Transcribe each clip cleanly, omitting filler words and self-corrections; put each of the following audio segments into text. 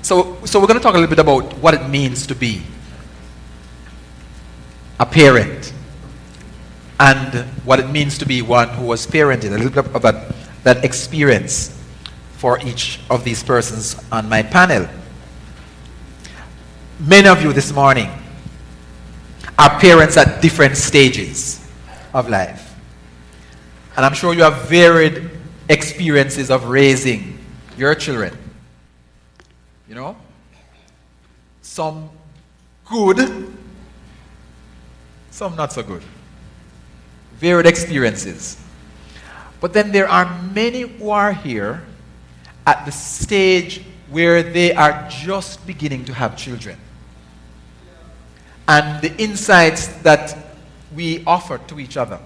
So we're going to talk a little bit about what it means to be a parent and what it means to be one who was parented, a little bit of that experience for each of these persons on my panel. Many of you this morning are parents at different stages of life. And I'm sure you have varied experiences of raising your children. You know? Some good, some not so good. Varied experiences. But then there are many who are here at the stage where they are just beginning to have children. And the insights that we offer to each other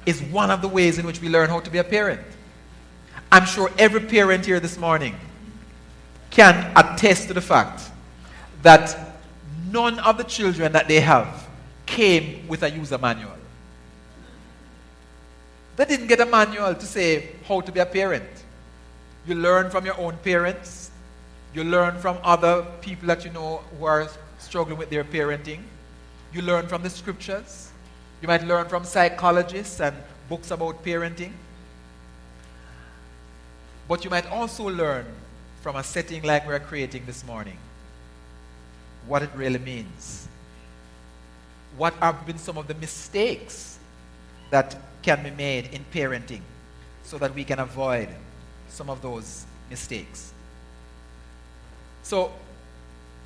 is one of the ways in which we learn how to be a parent. I'm sure every parent here this morning can attest to the fact that none of the children that they have came with a user manual. They didn't get a manual to say how to be a parent. You learn from your own parents. You learn from other people that you know who are struggling with their parenting. You learn from the scriptures. You might learn from psychologists and books about parenting. But you might also learn from a setting like we're creating this morning what it really means. What have been some of the mistakes that can be made in parenting so that we can avoid some of those mistakes. So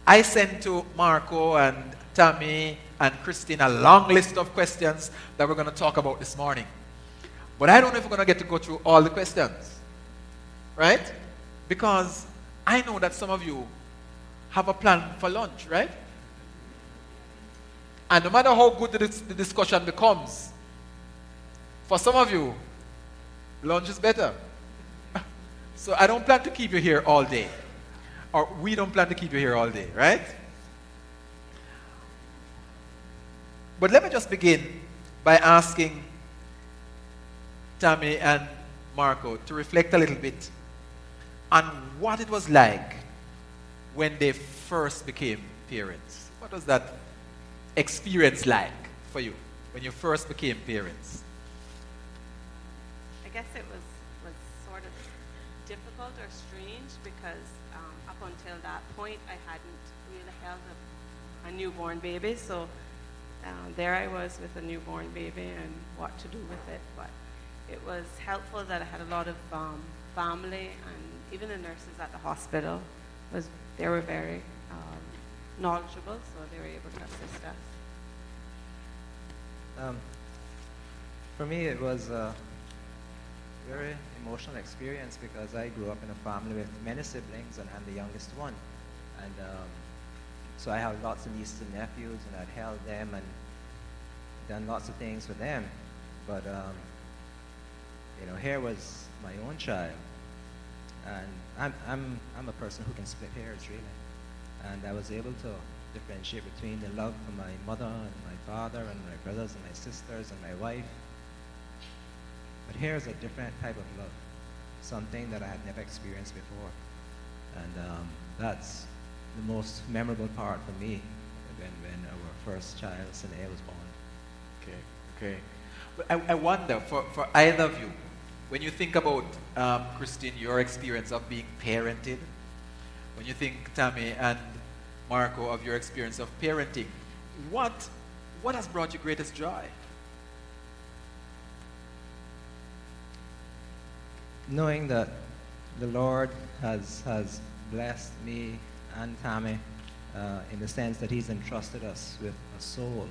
I sent to Marco and Tammy and Christine a long list of questions that we're going to talk about this morning. But I don't know if we're going to get to go through all the questions. Right? Because I know that some of you have a plan for lunch, right? And no matter how good the discussion becomes, for some of you, lunch is better. So I don't plan to keep you here all day. Or we don't plan to keep you here all day, right? But let me just begin by asking Tammy and Marco to reflect a little bit on what it was like when they first became parents. What was that experience like for you when you first became parents? I guess it was sort of difficult or strange because up until that point I hadn't really held a newborn baby, so there I was with a newborn baby and what to do with it. But it was helpful that I had a lot of family, and even the nurses at the hospital they were very knowledgeable, so they were able to assist us. For me, it was a very emotional experience because I grew up in a family with many siblings, and I'm the youngest one. And so I have lots of nieces and nephews, and I'd held them and done lots of things for them. But here was my own child, and I'm a person who can split hairs really, and I was able to differentiate between the love for my mother and my father and my brothers and my sisters and my wife. But here's a different type of love, something that I had never experienced before, and that's the most memorable part for me when our first child, Sinead, was born. Okay. But I wonder, for either of you, when you think about, Christine, your experience of being parented, when you think, Tammy and Marco, of your experience of parenting, what has brought you greatest joy? Knowing that the Lord has blessed me and Tammy in the sense that He's entrusted us with a soul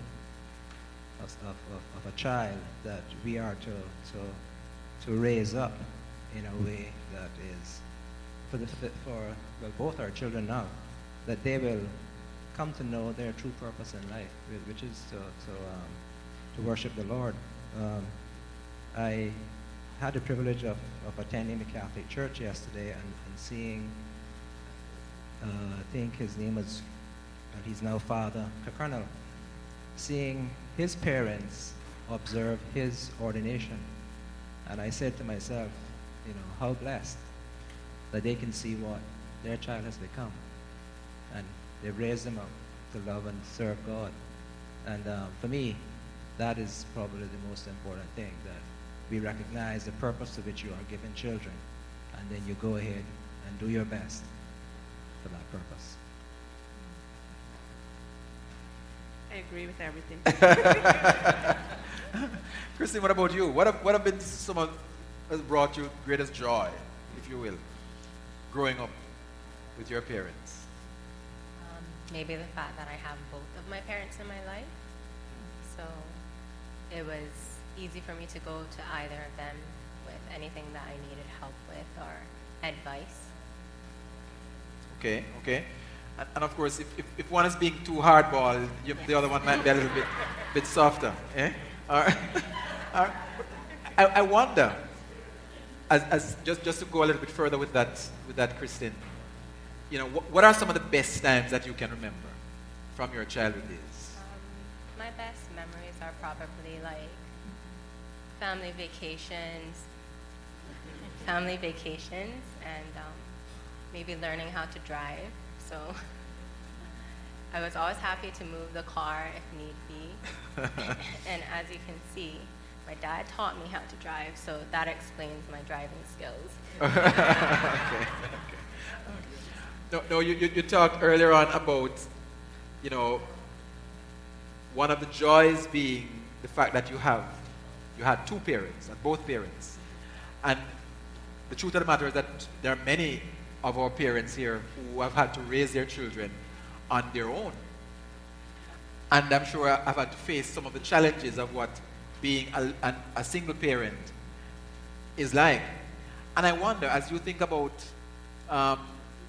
of a child that we are to raise up in a way that is for both our children now, that they will come to know their true purpose in life, which is to worship the Lord. I had the privilege of attending the Catholic Church yesterday and seeing, I think his name was, and he's now Father Colonel, seeing his parents observe his ordination. And I said to myself, how blessed that they can see what their child has become. And they've raised them up to love and serve God. And for me, that is probably the most important thing, that we recognize the purpose to which you are given children, and then you go ahead and do your best for that purpose. I agree with everything. Christine, what about you? What have been some of has brought you greatest joy, if you will, growing up with your parents? Maybe the fact that I have both of my parents in my life. So it was easy for me to go to either of them with anything that I needed help with or advice. Okay, okay. And of course, if one is being too hardball, the other one might be a little bit softer. Eh? All right. All right. I wonder, just to go a little bit further with that, Christine, you know, what are some of the best times that you can remember from your childhood days? My best memories are probably like family vacations, and maybe learning how to drive. So I was always happy to move the car if need be. And as you can see, my dad taught me how to drive, so that explains my driving skills. Okay. No, you talked earlier on about, you know, one of the joys being the fact that you had two parents, and both parents. And the truth of the matter is that there are many of our parents here who have had to raise their children on their own. And I'm sure I've had to face some of the challenges of what being a single parent is like. And I wonder, as you think about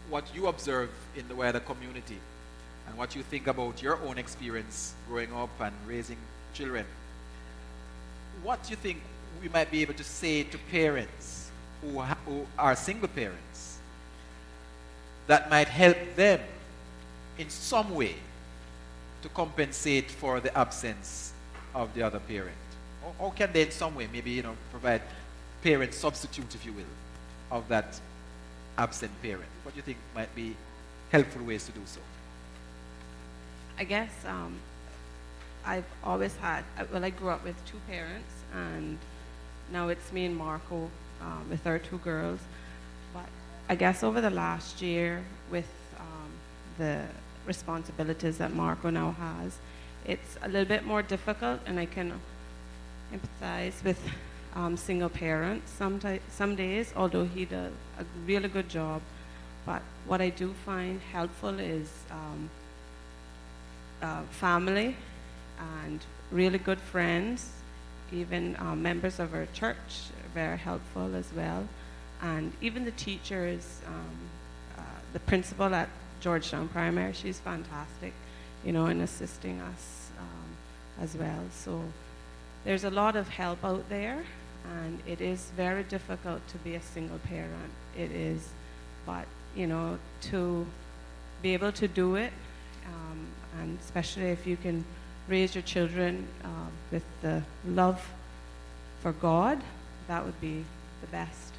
what you observe in the wider community and what you think about your own experience growing up and raising children, what do you think we might be able to say to parents who are single parents that might help them in some way to compensate for the absence of the other parent? Or can they in some way maybe, you know, provide parent substitute, if you will, of that absent parent? What do you think might be helpful ways to do so? I guess I've always had, I grew up with two parents, and now it's me and Marco with our two girls. But I guess over the last year, with the responsibilities that Marco now has, it's a little bit more difficult, and I can empathize with single parents some days, although he does a really good job. But what I do find helpful is family and really good friends, even members of our church, very helpful as well. And even the teachers, the principal at Georgetown Primary, she's fantastic, you know, in assisting us as well. So there's a lot of help out there, and it is very difficult to be a single parent. It is, but, you know, to be able to do it, and especially if you can raise your children with the love for God, that would be the best.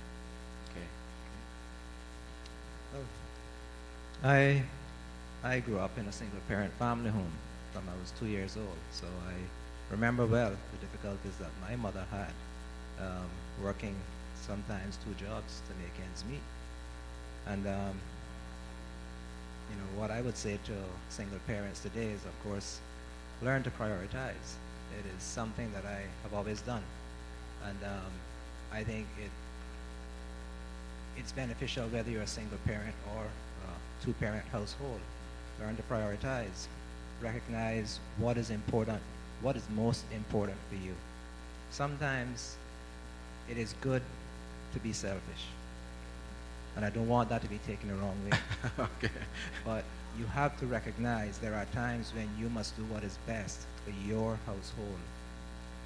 Okay. I grew up in a single parent family home from I was 2 years old, so I remember well the difficulties that my mother had, working sometimes 2 jobs to make ends meet. And you know, what I would say to single parents today is, of course, learn to prioritize. It is something that I have always done, and I think it's beneficial whether you're a single parent or a 2-parent household. Learn to prioritize. Recognize what is important, what is most important for you. Sometimes it is good to be selfish, and I don't want that to be taken the wrong way. Okay. But you have to recognize there are times when you must do what is best for your household,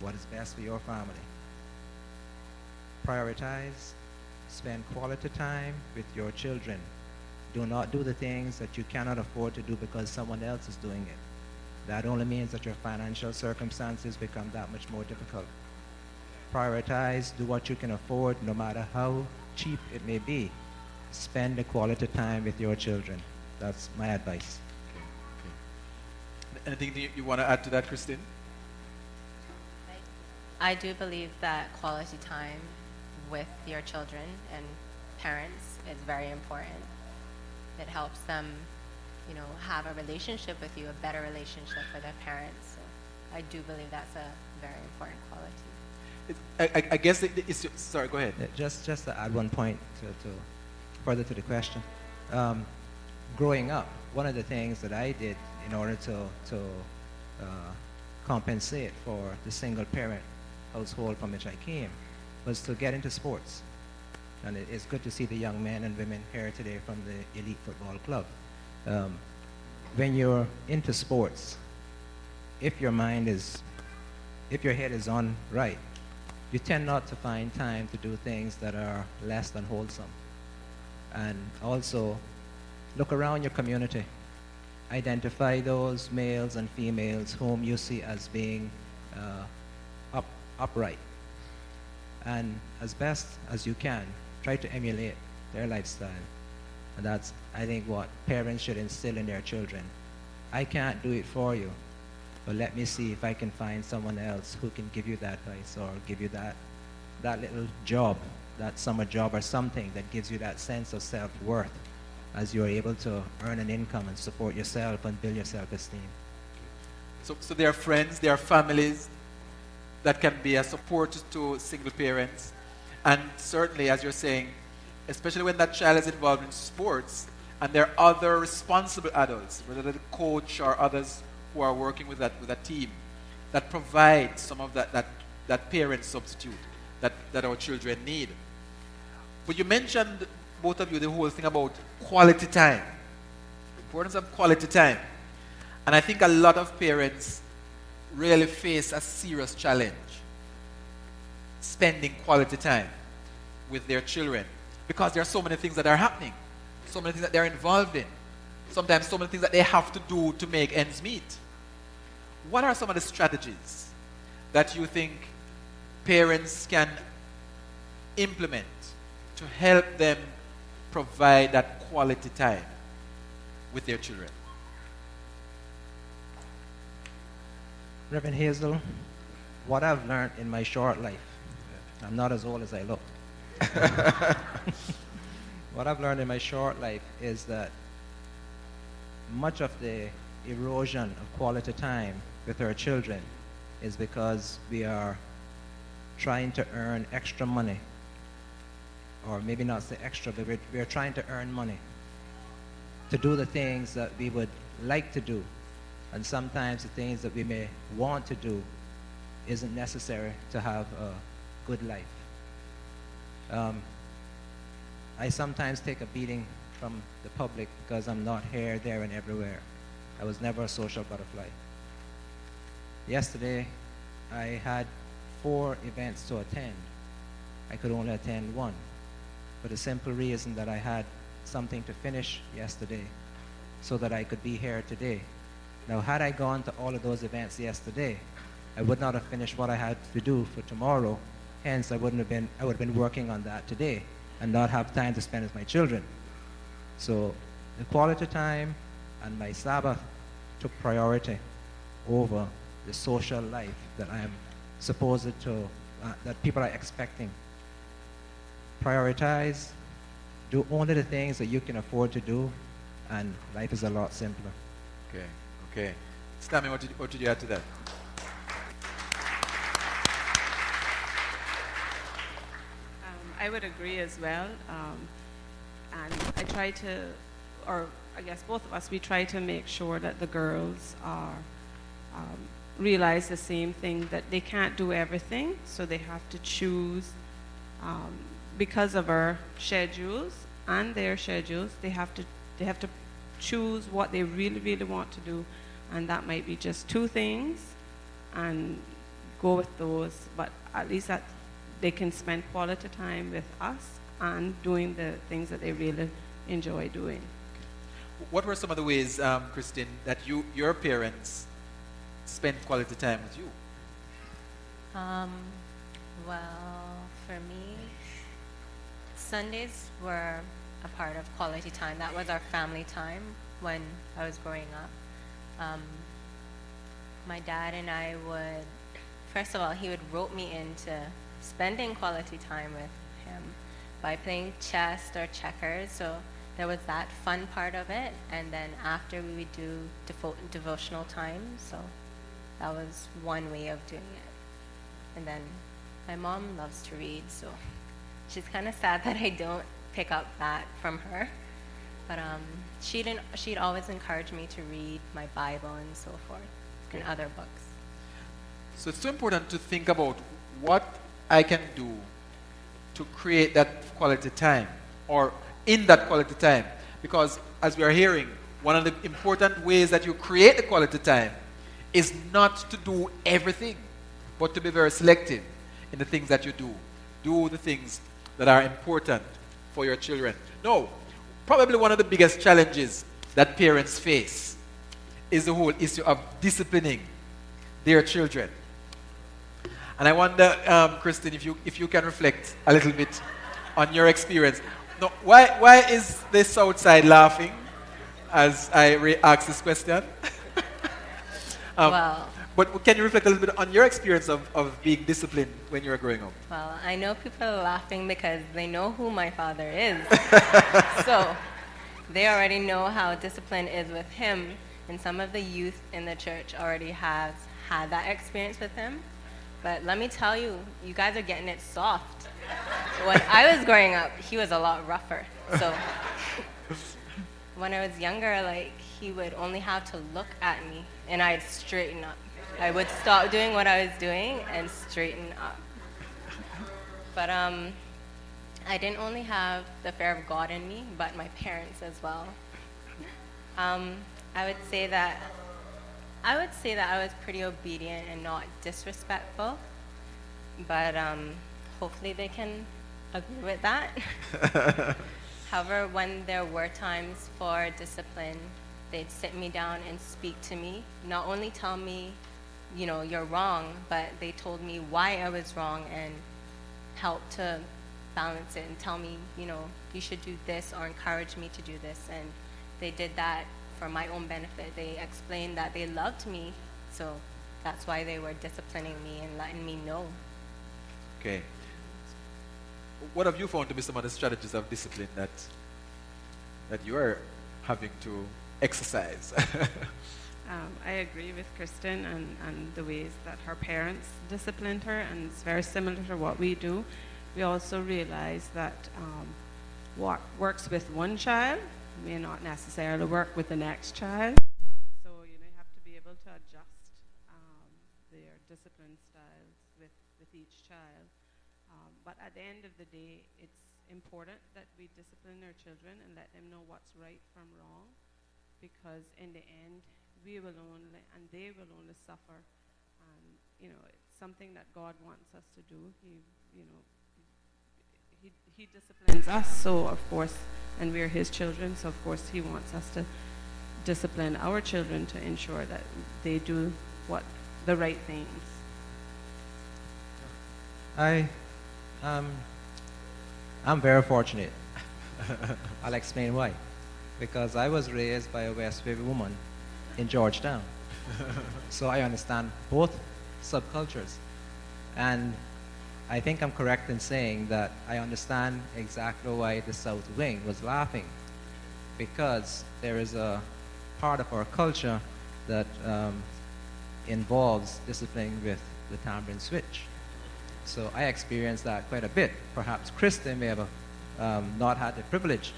what is best for your family. Prioritize. Spend quality time with your children. Do not do the things that you cannot afford to do because someone else is doing it. That only means that your financial circumstances become that much more difficult. Prioritize, do what you can afford, no matter how cheap it may be. spend the quality time with your children. That's my advice. Anything you want to add to that, Christine? I do believe that quality time with your children and parents is very important. It helps them, you know, have a relationship with you, a better relationship with their parents. So I do believe that's a very important quality. I guess it's, sorry, go ahead. Just to add one point to further to the question. Growing up, one of the things that I did in order to compensate for the single parent household from which I came was to get into sports. And it's good to see the young men and women here today from the Elite Football Club. When you're into sports, if your head is on right, you tend not to find time to do things that are less than wholesome. And also, look around your community. Identify those males and females whom you see as being upright. And as best as you can, try to emulate their lifestyle. And that's, I think, what parents should instill in their children. I can't do it for you, but let me see if I can find someone else who can give you that advice or give you that little job, that summer job or something that gives you that sense of self-worth as you're able to earn an income and support yourself and build your self-esteem. So there are friends, there are families that can be a support to single parents. And certainly, as you're saying, especially when that child is involved in sports and there are other responsible adults, whether they're the coach or others who are working with a team, that provide some of that parent substitute that our children need. But you mentioned, both of you, the whole thing about quality time, the importance of quality time. And I think a lot of parents really face a serious challenge spending quality time with their children because there are so many things that are happening, so many things that they're involved in, sometimes so many things that they have to do to make ends meet. What are some of the strategies that you think parents can implement to help them provide that quality time with their children? Reverend Hazel, what I've learned in my short life, I'm not as old as I look. What I've learned in my short life is that much of the erosion of quality time with our children is because we are trying to earn extra money, or maybe not say extra, but we're trying to earn money to do the things that we would like to do. And sometimes the things that we may want to do isn't necessary to have a good life. I sometimes take a beating from the public because I'm not here, there, and everywhere. I was never a social butterfly. Yesterday, I had 4 events to attend. I could only attend 1, for the simple reason that I had something to finish yesterday so that I could be here today. Now, had I gone to all of those events yesterday, I would not have finished what I had to do for tomorrow. Hence, I would have been working on that today and not have time to spend with my children. So the quality time and my Sabbath took priority over the social life that I am supposed to, that people are expecting. Prioritize, do only the things that you can afford to do, and life is a lot simpler. Okay. Stammy, what did you add to that? I would agree as well. And I try to, or I guess both of us, we try to make sure that the girls are realize the same thing, that they can't do everything, so they have to choose. Because of our schedules and their schedules, they have to choose what they really, really want to do, and that might be just 2 things, and go with those. But at least that they can spend quality time with us and doing the things that they really enjoy doing. What were some of the ways, Christine, that your parents spent quality time with you? Well, for me, Sundays were a part of quality time. That was our family time when I was growing up. My dad and I would, first of all, he would rope me into spending quality time with him by playing chess or checkers. So there was that fun part of it. And then after we would do devotional time. So that was one way of doing it. And then my mom loves to read, so she's kind of sad that I don't pick up that from her. But she'd always encourage me to read my Bible and so forth, and other books. So it's so important to think about what I can do to create that quality time, or in that quality time. Because as we are hearing, one of the important ways that you create the quality time is not to do everything, but to be very selective in the things that you do. Do the things that are important for your children. No, probably one of the biggest challenges that parents face is the whole issue of disciplining their children. And I wonder, Christine, if you can reflect a little bit on your experience. No, why is the South Side laughing as I ask this question? Well, But can you reflect a little bit on your experience of being disciplined when you were growing up? well, I know people are laughing because they know who my father is. So they already know how discipline is with him, and some of the youth in the church already has had that experience with him. But let me tell you, you guys are getting it soft. When I was growing up, he was a lot rougher. So when I was younger, like, he would only have to look at me and I'd straighten up. I would stop doing what I was doing and straighten up. But I didn't only have the fear of God in me, but my parents as well. I would say that I was pretty obedient and not disrespectful, but hopefully they can agree with that. However, when there were times for discipline, they'd sit me down and speak to me, not only tell me, you know, you're wrong, but they told me why I was wrong and helped to balance it and tell me, you know, you should do this, or encourage me to do this. And they did that for my own benefit. They explained that they loved me, so that's why they were disciplining me and letting me know. Okay. What have you found to be some of the strategies of discipline that you are having to exercise? I agree with Kristen and the ways that her parents disciplined her, and it's very similar to what we do. We also realize that what works with one child may not necessarily work with the next child. So you have to be able to adjust their discipline styles with each child. But at the end of the day, it's important that we discipline our children and let them know what's right from wrong, because in the end, we will only, and they will only suffer. And, it's something that God wants us to do. He disciplines us, so of course, and we're his children, so of course he wants us to discipline our children to ensure that they do the right things. I'm very fortunate. I'll explain why. Because I was raised by a West Wave woman in Georgetown. So I understand both subcultures. And I think I'm correct in saying that I understand exactly why the South Wing was laughing. Because there is a part of our culture that involves disciplining with the tambourine switch. So I experienced that quite a bit. Perhaps Kristen may have not had the privilege.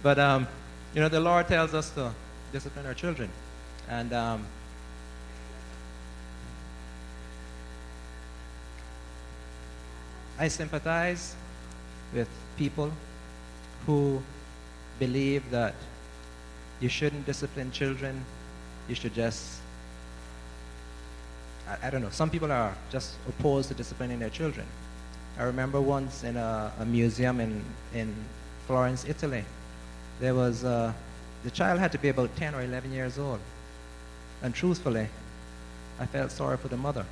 But the Lord tells us to discipline our children. And I sympathize with people who believe that you shouldn't discipline children. You should just, I don't know, some people are just opposed to disciplining their children. I remember once in a museum in Florence, Italy, there was, the child had to be about 10 or 11 years old. And truthfully, I felt sorry for the mother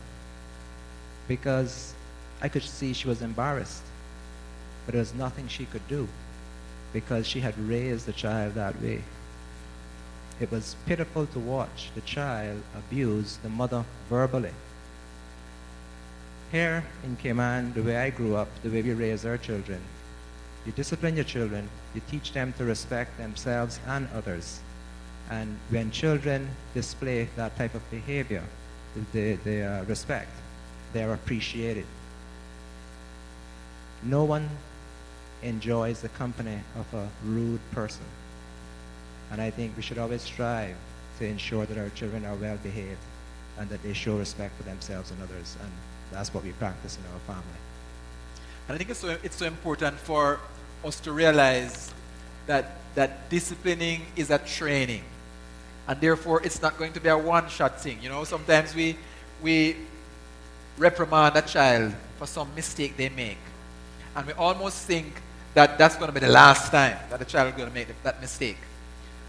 because I could see she was embarrassed. but there was nothing she could do because she had raised the child that way. It was pitiful to watch the child abuse the mother verbally. Here in Cayman, the way I grew up, the way we raise our children, you discipline your children, you teach them to respect themselves and others. And when children display that type of behavior, they respect, they are appreciated. No one enjoys the company of a rude person. And I think we should always strive to ensure that our children are well behaved and that they show respect for themselves and others. And that's what we practice in our family. And I think it's so important for us to realize that disciplining is a training. And therefore, it's not going to be a one-shot thing. You know, sometimes we reprimand a child for some mistake they make. And we almost think that that's going to be the last time that the child is going to make that mistake.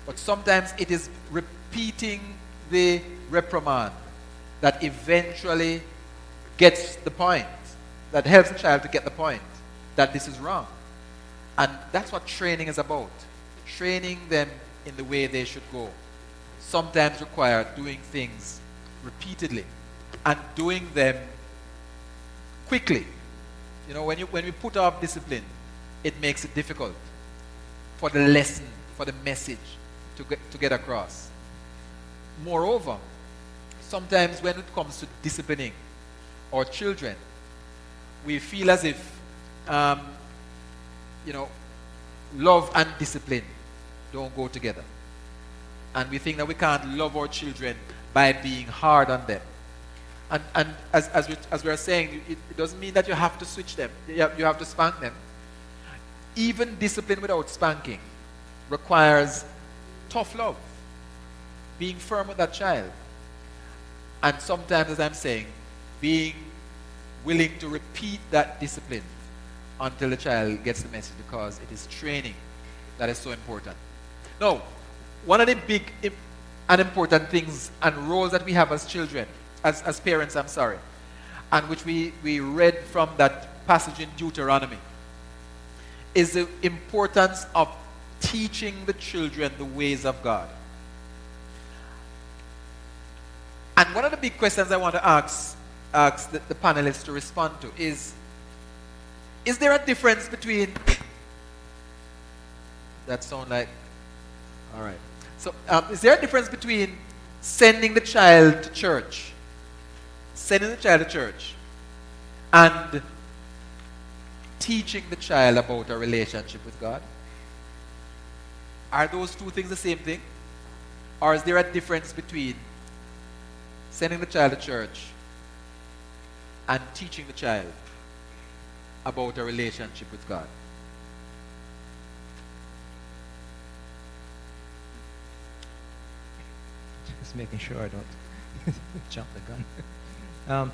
But sometimes it is repeating the reprimand that eventually gets the point, that helps the child to get the point that this is wrong. And that's what training is about. Training them in the way they should go. Sometimes require doing things repeatedly and doing them quickly. You know, when we put off discipline, it makes it difficult for the lesson, for the message to get across. Moreover, sometimes when it comes to disciplining our children, we feel as if, love and discipline don't go together. And we think that we can't love our children by being hard on them. And as we are saying, it doesn't mean that you have to switch them. You have to spank them. Even discipline without spanking requires tough love, being firm with that child. And sometimes, as I'm saying, being willing to repeat that discipline until the child gets the message, because it is training that is so important. Now, one of the big and important things and roles that we have as children, as parents, and which we read from that passage in Deuteronomy, is the importance of teaching the children the ways of God. And one of the big questions I want to ask the panelists to respond to is there a difference between... That sound like... All right. So, is there a difference between sending the child to church, and teaching the child about a relationship with God? Are those two things the same thing? Or is there a difference between sending the child to church and teaching the child about a relationship with God? Just making sure I don't jump the gun.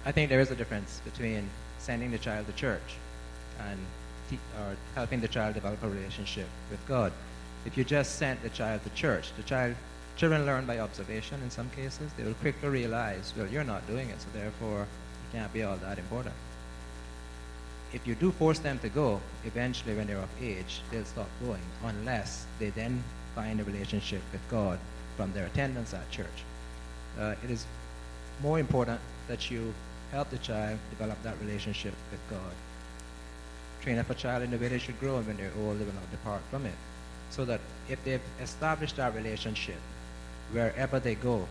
I think there is a difference between sending the child to church and or helping the child develop a relationship with God. If you just sent the child to church, children learn by observation in some cases. They will quickly realize, well, you're not doing it, so therefore it can't be all that important. If you do force them to go, eventually when they're of age, they'll stop going, unless they then find a relationship with God from their attendance at church. It is more important that you help the child develop that relationship with God. Train up a child in the way they should grow, and when they're old, they will not depart from it. So that if they've established that relationship, wherever they go,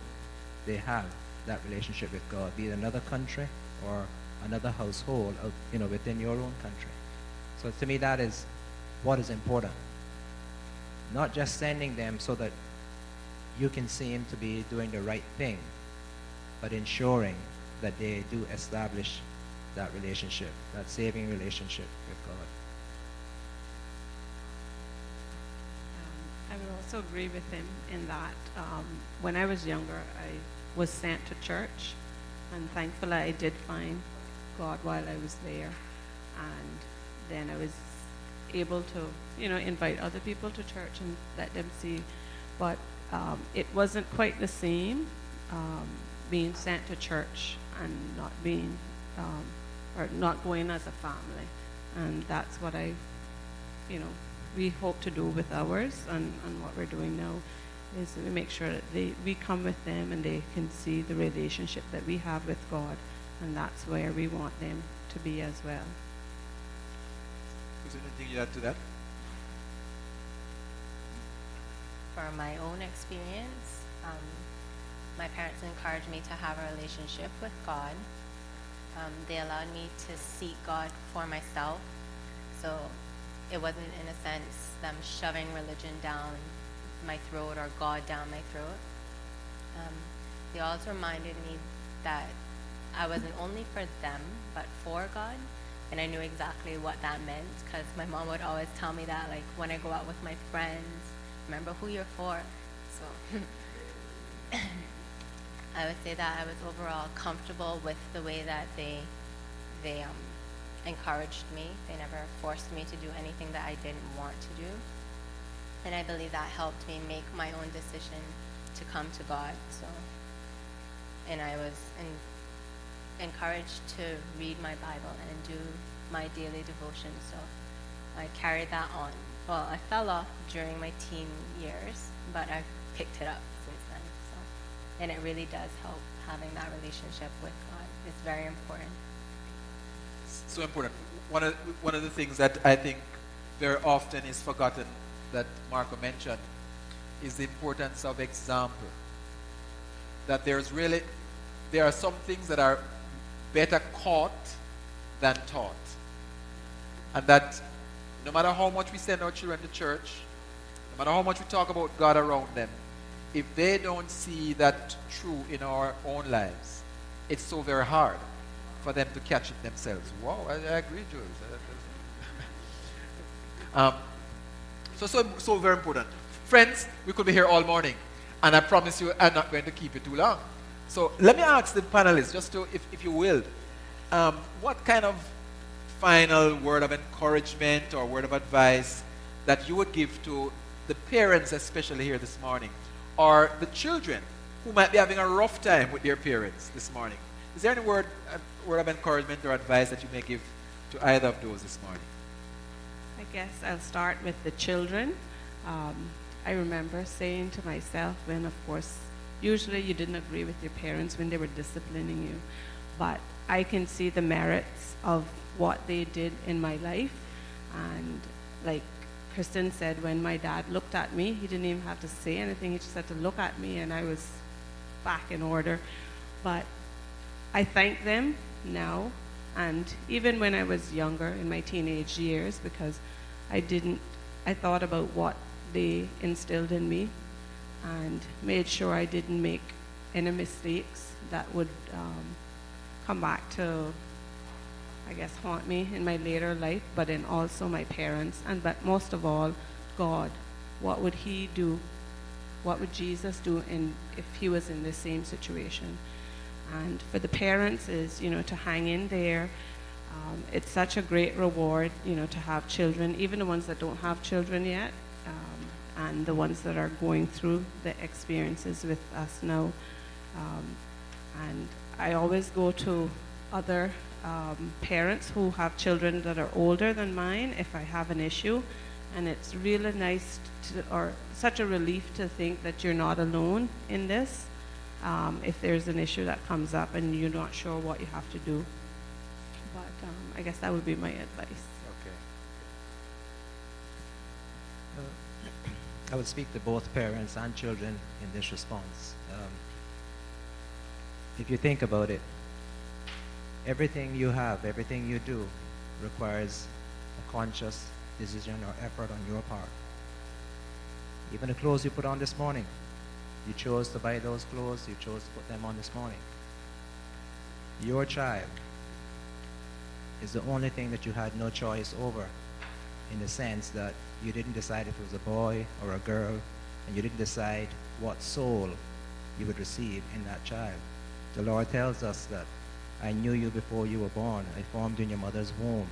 they have that relationship with God, be it another country or another household within your own country. So to me, that is what is important. Not just sending them so that you can seem to be doing the right thing, but ensuring that they do establish that relationship, that saving relationship with God. I would also agree with him in that when I was younger, I was sent to church, and thankfully I did find God while I was there, and then I was able to, invite other people to church and let them see, but it wasn't quite the same being sent to church and not being or not going as a family. And that's what we hope to do with ours, and what we're doing now is we make sure that we come with them and they can see the relationship that we have with God, and that's where we want them to be as well. Is there anything you add to that? For my own experience, my parents encouraged me to have a relationship with God. They allowed me to seek God for myself. So it wasn't, in a sense, them shoving religion down my throat or God down my throat. They also reminded me that I wasn't only for them, but for God. And I knew exactly what that meant, because my mom would always tell me that, like, when I go out with my friends, remember who you're for. So I would say that I was overall comfortable with the way that they encouraged me. They never forced me to do anything that I didn't want to do. And I believe that helped me make my own decision to come to God. So, and I was encouraged to read my Bible and do my daily devotion. So I carried that on. Well, I fell off during my teen years, but I've picked it up since then. So, and it really does help having that relationship with God. It's very important. So important. One of the things that I think very often is forgotten that Marco mentioned is the importance of example. That there are some things that are better caught than taught. And that no matter how much we send our children to church, no matter how much we talk about God around them, if they don't see that true in our own lives, it's so very hard for them to catch it themselves. Wow, I agree, Jules. So very important. Friends, we could be here all morning, and I promise you I'm not going to keep it too long. So let me ask the panelists, just to, if you will, what kind of final word of encouragement or word of advice that you would give to the parents, especially here this morning, or the children who might be having a rough time with their parents this morning? Is there any word of encouragement or advice that you may give to either of those this morning? I guess I'll start with the children. I remember saying to myself when, of course, usually you didn't agree with your parents when they were disciplining you, but I can see the merits of what they did in my life. And like Kristen said, when my dad looked at me, he didn't even have to say anything. He just had to look at me and I was back in order. But I thank them now, and even when I was younger in my teenage years, because I thought about what they instilled in me and made sure I didn't make any mistakes that would come back to, I guess, haunt me in my later life, but in also my parents, but most of all, God. What would he do? What would Jesus do if he was in the same situation? And for the parents is, to hang in there. It's such a great reward, to have children, even the ones that don't have children yet, and the ones that are going through the experiences with us now. And I always go to other parents who have children that are older than mine if I have an issue. And it's really nice or such a relief to think that you're not alone in this. If there's an issue that comes up and you're not sure what you have to do. But I guess that would be my advice. Okay. I would speak to both parents and children in this response. If you think about it, everything you have, everything you do requires a conscious decision or effort on your part. Even the clothes you put on this morning, you chose to buy those clothes, you chose to put them on this morning. Your child is the only thing that you had no choice over, in the sense that you didn't decide if it was a boy or a girl, and you didn't decide what soul you would receive in that child. The Lord tells us that I knew you before you were born. I formed you in your mother's womb.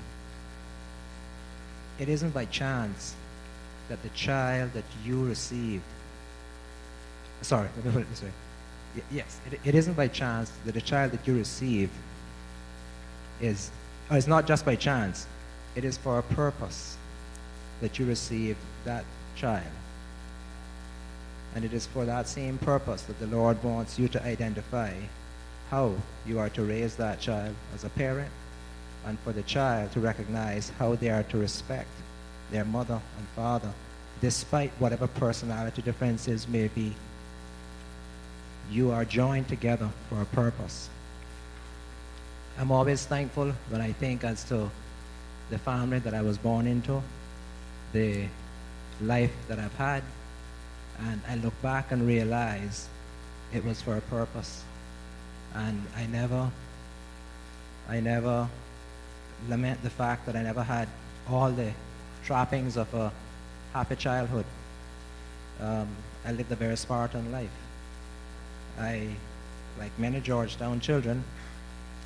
It isn't by chance that the child that you received, sorry, let me put it this way. Yes, it isn't by chance that the child that you receive is, or it's not just by chance it is for a purpose that you received that child. And it is for that same purpose that the Lord wants you to identify how you are to raise that child as a parent, and for the child to recognize how they are to respect their mother and father, despite whatever personality differences may be. You are joined together for a purpose. I'm always thankful when I think as to the family that I was born into, the life that I've had, and I look back and realize it was for a purpose. And I never lament the fact that I never had all the trappings of a happy childhood. I lived a very Spartan life. Like many Georgetown children,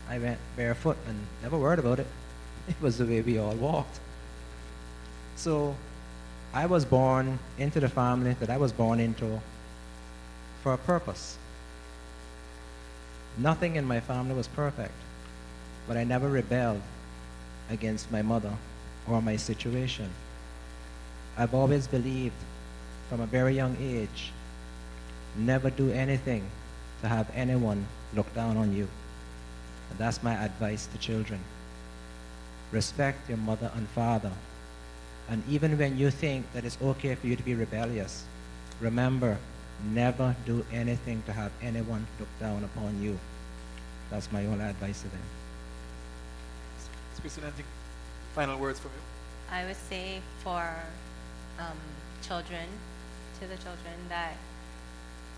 I went barefoot and never worried about it. It was the way we all walked. So I was born into the family that I was born into for a purpose. Nothing in my family was perfect, but I never rebelled against my mother or my situation. I've always believed from a very young age, never do anything to have anyone look down on you. And that's my advice to children. Respect your mother and father. And even when you think that it's okay for you to be rebellious, remember, never do anything to have anyone look down upon you. That's my only advice to them. Christine, anything, final words from you? I would say for children, to the children that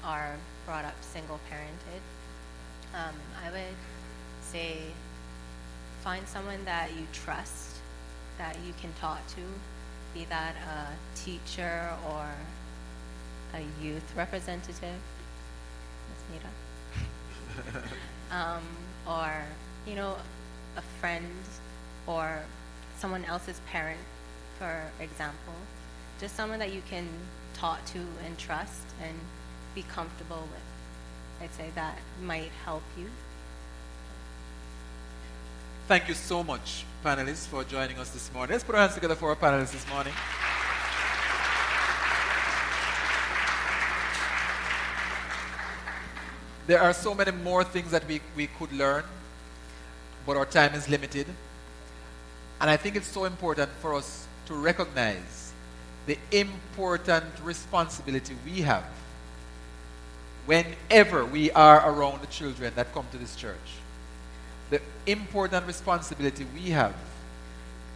are brought up single parented, I would say find someone that you trust, that you can talk to, be that a teacher or a youth representative, Ms. Nita, or, you know, a friend or someone else's parent, for example. Just someone that you can talk to and trust and be comfortable with. I'd say that might help you. Thank you so much, panelists, for joining us this morning. Let's put our hands together for our panelists this morning. There are so many more things that we could learn, but our time is limited. And I think it's so important for us to recognize the important responsibility we have whenever we are around the children that come to this church. The important responsibility we have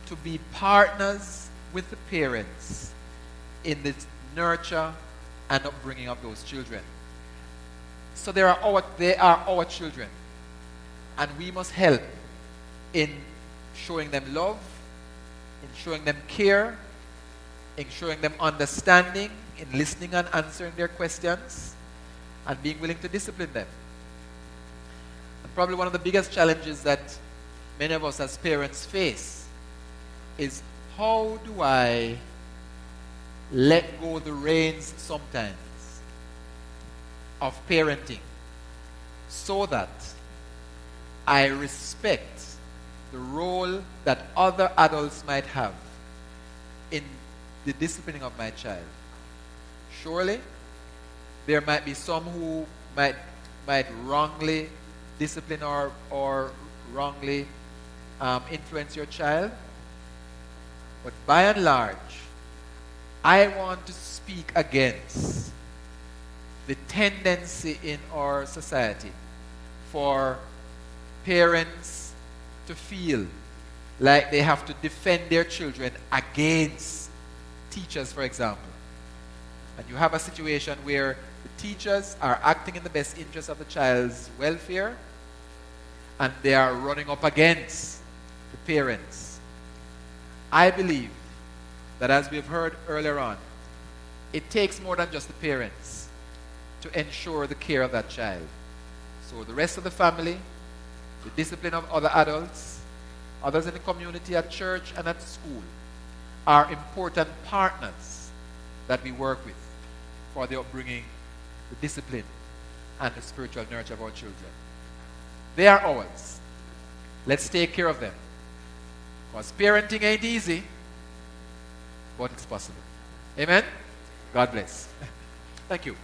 to be partners with the parents in the nurture and upbringing of those children. So they are our children, and we must help in showing them love, in showing them care, in showing them understanding, in listening and answering their questions, and being willing to discipline them. And probably one of the biggest challenges that many of us as parents face is, how do I let go the reins sometimes of parenting so that I respect the role that other adults might have in the disciplining of my child? Surely, there might be some who might wrongly discipline or wrongly influence your child. But by and large, I want to speak against the tendency in our society for parents to feel like they have to defend their children against teachers, for example. And you have a situation where the teachers are acting in the best interest of the child's welfare, and they are running up against the parents. I believe that, as we've heard earlier on, it takes more than just the parents to ensure the care of that child. So the rest of the family, the discipline of other adults, others in the community, at church and at school, are important partners that we work with for the upbringing, the discipline, and the spiritual nurture of our children. They are ours. Let's take care of them. Because parenting ain't easy, but it's possible. Amen? God bless. Thank you.